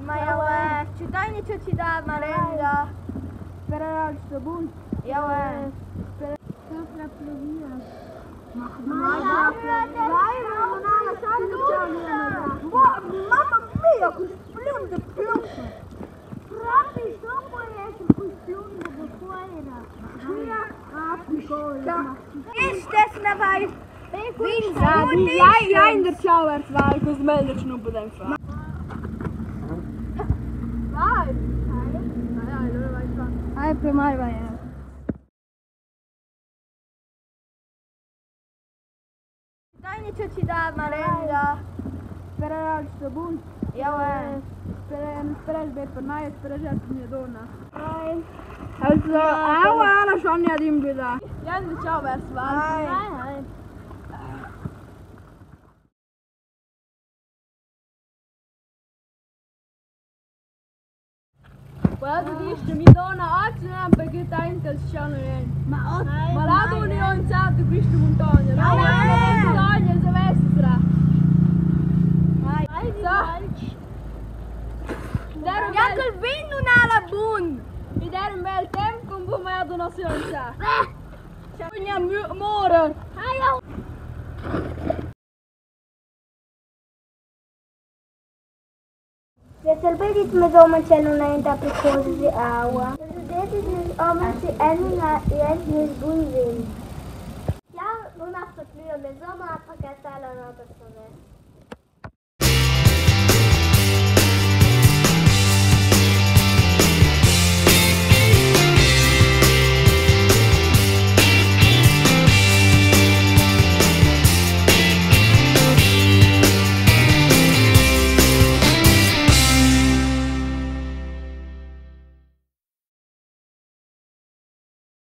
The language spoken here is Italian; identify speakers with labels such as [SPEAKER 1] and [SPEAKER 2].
[SPEAKER 1] Ma ja, ci dai necessità merenda.
[SPEAKER 2] Spererà il suo punto.
[SPEAKER 1] Ja,
[SPEAKER 2] Sopra plovia.
[SPEAKER 1] Ma dai, non ha la salute. Mamma mia, che splende plumpe.
[SPEAKER 2] Proprio dopo essere qui splunde da fuori.
[SPEAKER 1] Ist das eine Weile?
[SPEAKER 2] Ja, in der Schauerswahl, das meldet sich nur bei dem Fall. Vai! Allora vai qua. Prima vai.
[SPEAKER 1] Dai necessità merenda.
[SPEAKER 2] Spererà il suo punto.
[SPEAKER 1] Ja,
[SPEAKER 2] Sperare per noi e sperare per mia donna. Also, aua, schon ja die Bilder. Ja, in der Schauerswahl. Nein. Guarda di sta mi dona oggi non perché tanto il sciano è. Ma la donna non sa di questa montagna. No, la montagna si vestra. Ja, col vento non ha la bun. Mi dare un bel tempo un po' mai donazione sa. Quindi muore.
[SPEAKER 3] Deshalb ist mir so manche Luna in der Precose Aua. Das ist nicht oben zu Ende, jetzt nicht gut sind. Ja, nun hast du Glück, mit Sommer, Pakistan und Nordostern.